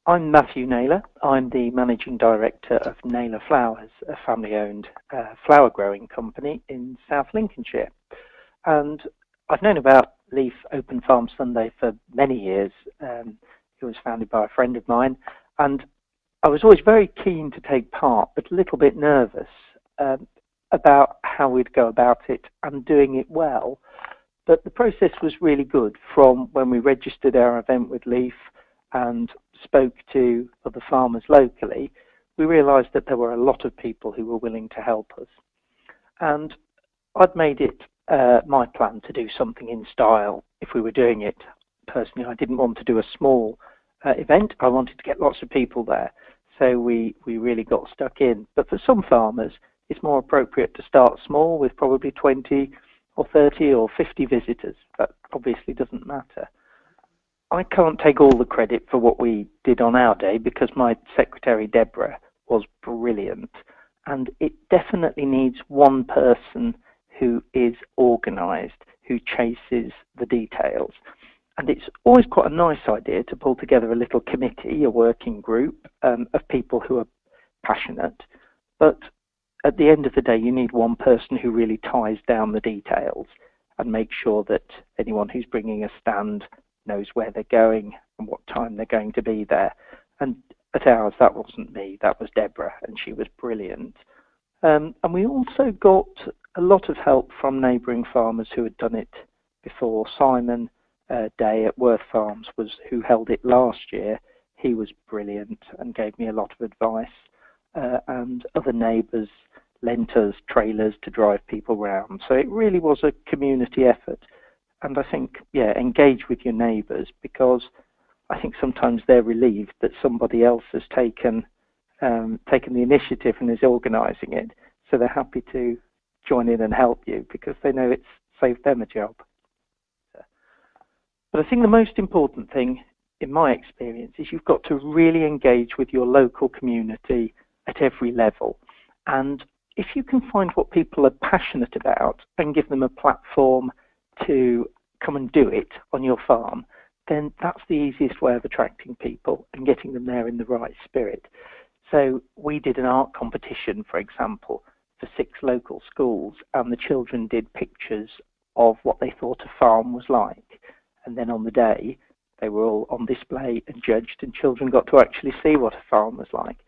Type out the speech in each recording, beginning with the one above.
I'm Matthew Naylor. I'm the Managing Director of Naylor Flowers, a family-owned flower growing company in South Lincolnshire. And I've known about Leaf Open Farm Sunday for many years. It was founded by a friend of mine, and I was always very keen to take part, but a little bit nervous about how we'd go about it and doing it well. But the process was really good from when we registered our event with Leaf and spoke to other farmers locally. We realised that there were a lot of people who were willing to help us. And I'd made it my plan to do something in style if we were doing it. Personally, I didn't want to do a small event. I wanted to get lots of people there. So we really got stuck in. But for some farmers, it's more appropriate to start small with probably 20 or 30 or 50 visitors. That obviously doesn't matter. I can't take all the credit for what we did on our day because my secretary, Deborah, was brilliant. And it definitely needs one person who is organised, who chases the details. And it's always quite a nice idea to pull together a little committee, a working group of people who are passionate. But at the end of the day, you need one person who really ties down the details and makes sure that anyone who's bringing a stand knows where they're going and what time they're going to be there. And at ours, that wasn't me, that was Deborah, and she was brilliant. And we also got a lot of help from neighbouring farmers who had done it before. Simon Day at Worth Farms was who held it last year. He was brilliant and gave me a lot of advice. And other neighbours lent us trailers to drive people round. So it really was a community effort. And I think, engage with your neighbours, because I think sometimes they're relieved that somebody else has taken the initiative and is organising it. So they're happy to join in and help you because they know it's saved them a job. But I think the most important thing, in my experience, is you've got to really engage with your local community at every level. And if you can find what people are passionate about and give them a platform to come and do it on your farm, then that's the easiest way of attracting people and getting them there in the right spirit. So we did an art competition, for example, for 6 local schools, and the children did pictures of what they thought a farm was like. And then on the day, they were all on display and judged, and children got to actually see what a farm was like.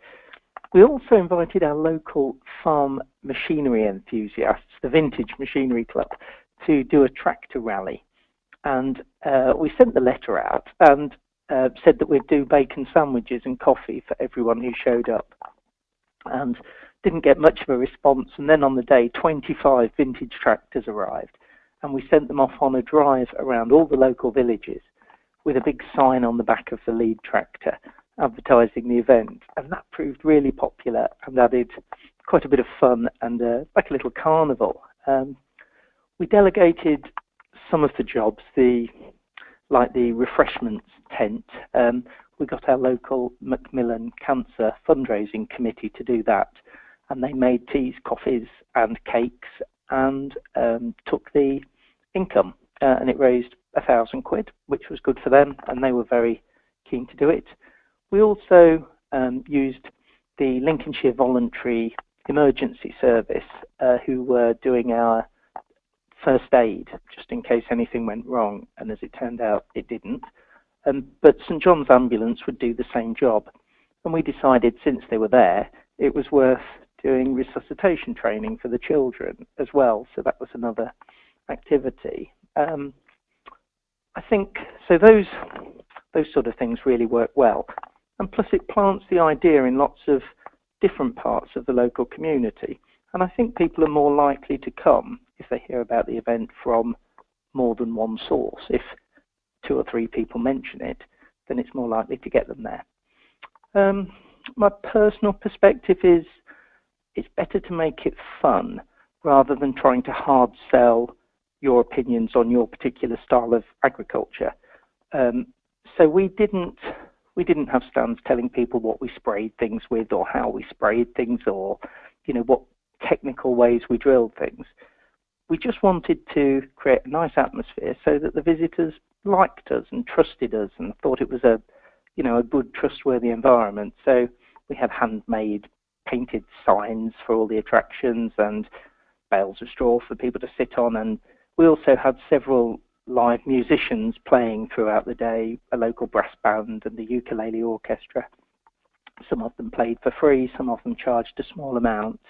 We also invited our local farm machinery enthusiasts, the Vintage Machinery Club, to do a tractor rally. And we sent the letter out and said that we'd do bacon sandwiches and coffee for everyone who showed up. And didn't get much of a response. And then on the day, 25 vintage tractors arrived. And we sent them off on a drive around all the local villages with a big sign on the back of the lead tractor advertising the event. And that proved really popular and added quite a bit of fun and like a little carnival. We delegated some of the jobs, like the refreshments tent. We got our local Macmillan Cancer fundraising committee to do that, and they made teas, coffees and cakes and took the income, and it raised £1,000, which was good for them, and they were very keen to do it. We also used the Lincolnshire Voluntary Emergency Service, who were doing our first aid, just in case anything went wrong, and as it turned out, it didn't. But St John's Ambulance would do the same job, and we decided since they were there, it was worth doing resuscitation training for the children as well, so that was another activity. I think, so those sort of things really work well, and plus it plants the idea in lots of different parts of the local community, and I think people are more likely to come if they hear about the event from more than one source. If 2 or 3 people mention it, then it's more likely to get them there. My personal perspective is it's better to make it fun rather than trying to hard sell your opinions on your particular style of agriculture. So we didn't have stands telling people what we sprayed things with or how we sprayed things or what technical ways we drilled things. We just wanted to create a nice atmosphere so that the visitors liked us and trusted us and thought it was a a good, trustworthy environment. So we had handmade painted signs for all the attractions and bales of straw for people to sit on. And we also had several live musicians playing throughout the day, a local brass band and the ukulele orchestra. Some of them played for free, some of them charged a small amount.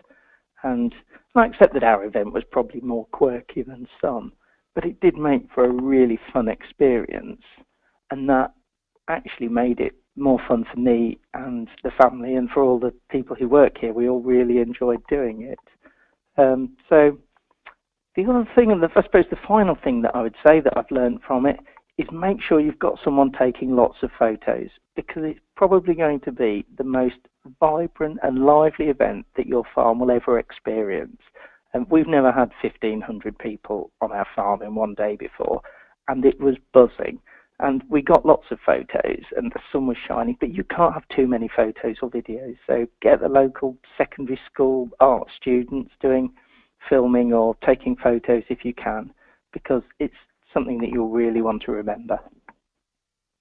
And I accept that our event was probably more quirky than some, but it did make for a really fun experience. And that actually made it more fun for me and the family, and for all the people who work here. We all really enjoyed doing it. So the other thing, and I suppose the final thing that I would say that I've learned from it, is make sure you've got someone taking lots of photos, because it's probably going to be the most vibrant and lively event that your farm will ever experience. And we've never had 1,500 people on our farm in one day before, and it was buzzing. And we got lots of photos, and the sun was shining, but you can't have too many photos or videos. So get the local secondary school art students doing filming or taking photos if you can, because it's something that you'll really want to remember.